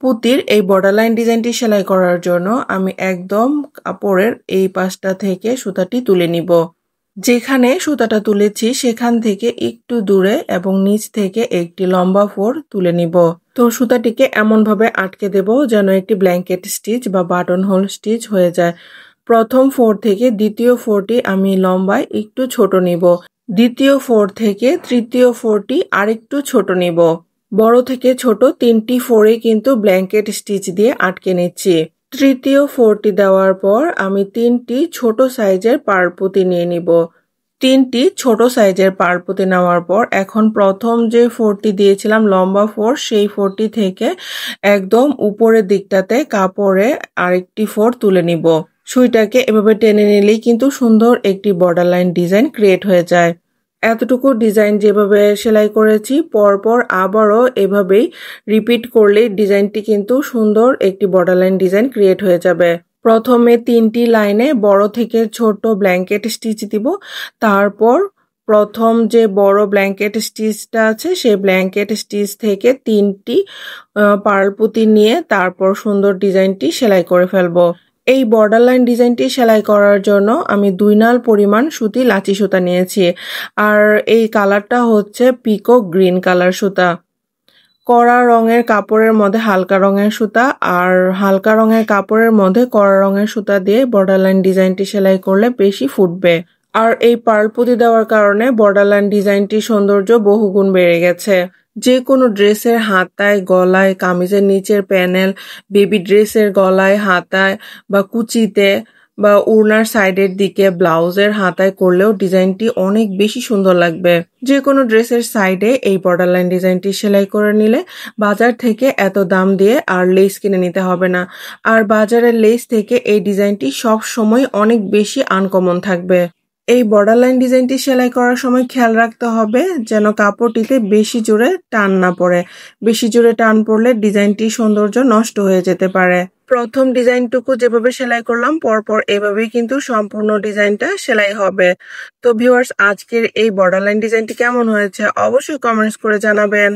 পুঁতির এই border line ডিজাইনটি সেলাই করার জন্য আমি একদম কাপড়ের এই পাশটা থেকে সুতাটি তুলে নিব। যেখানে সুতাটা তুলেছি সেখান থেকে একটু দূরে এবং নিচ থেকে একটি লম্বা ফোর তুলে নিব। তো সুতাটিকে এমনভাবে আটকে দেব যেন একটি ব্ল্যাঙ্কেট স্টিচ বা বাটন হোল স্টিচ হয়ে যায়। প্রথম ফোর থেকে দ্বিতীয় ফোরটি আমি লম্বায় একটু ছোট নিব। দ্বিতীয় ফোর থেকে তৃতীয় ফোরটি আরেকটু ছোট নিব। বড় থেকে ছোট তিনটি ফোরে কিন্তু ব্ল্যাঙ্কেট স্টিচ দিয়ে আটকে নিচ্ছি। তৃতীয় ফোরটি দেওয়ার পর আমি তিনটি ছোট সাইজের পাড়পুঁতি নিয়ে নিব। তিনটি ছোট সাইজের পাড়পুঁতি নেওয়ার পর এখন প্রথম যে ফোরটি দিয়েছিলাম লম্বা ফোর, সেই ফোরটি থেকে একদম উপরের দিকটাতে কাপড়ে আরেকটি ফোর তুলে নিব। সুইটাকে এভাবে টেনে নিলেই কিন্তু সুন্দর একটি বর্ডার লাইন ডিজাইন ক্রিয়েট হয়ে যায়। এতটুকু ডিজাইন যেভাবে সেলাই করেছি পরপর আবারও এভাবেই রিপিট করলেই ডিজাইনটি কিন্তু সুন্দর একটি বর্ডার লাইন ডিজাইন ক্রিয়েট হয়ে যাবে। প্রথমে তিনটি লাইনে বড় থেকে ছোট ব্ল্যাঙ্কেট স্টিচ দিব, তারপর প্রথম যে বড় ব্ল্যাঙ্কেট স্টিচটা আছে সেই ব্ল্যাঙ্কেট স্টিচ থেকে তিনটি পার্লপুঁতি নিয়ে তারপর সুন্দর ডিজাইনটি সেলাই করে ফেলবো। এই বর্ডার লাইন ডিজাইনটি সেলাই করার জন্য আমি 2 নাল পরিমাণ সুতি লাচি সুতা নিয়েছি, আর এই কালারটা হচ্ছে পিকক গ্রিন কালার সুতা। কড়া রঙের কাপড়ের মধ্যে হালকা রঙের সুতা আর হালকা রঙের কাপড়ের মধ্যে কড়া রঙের সুতা দিয়ে বর্ডার লাইন ডিজাইনটি সেলাই করলে বেশি ফুটবে। আর এই পার্লপুঁতি দেওয়ার কারণে বর্ডার লাইন ডিজাইনটির সৌন্দর্য বহুগুণ বেড়ে গেছে। যে কোনো ড্রেসের হাতায়, গলায়, কামিজের নিচের প্যানেল, বেবি ড্রেসের গলায়, হাতায় বা কুচিতে বা ওড়নার সাইডের দিকে ব্লাউজের হাতায় করলেও ডিজাইনটি অনেক বেশি সুন্দর লাগবে। যে কোনো ড্রেসের সাইডে এই বর্ডার লাইন ডিজাইনটি সেলাই করে নিলে বাজার থেকে এত দাম দিয়ে আর লেস কিনে নিতে হবে না। আর বাজারের লেস থেকে এই ডিজাইনটি সব সময় অনেক বেশি আনকমন থাকবে। এই বর্ডার লাইন ডিজাইনটি সেলাই করার সময় খেয়াল রাখতে হবে যেন কাপড়টিতে বেশি জোরে টান না পড়ে। বেশি জোরে টান পড়লে ডিজাইনটির সৌন্দর্য নষ্ট হয়ে যেতে পারে। প্রথম ডিজাইনটুকু যেভাবে সেলাই করলাম পরপর এভাবেই কিন্তু সম্পূর্ণ ডিজাইনটা সেলাই হবে। তো ভিউয়ার্স, আজকের এই বর্ডার লাইন ডিজাইনটি কেমন হয়েছে অবশ্যই কমেন্টস করে জানাবেন।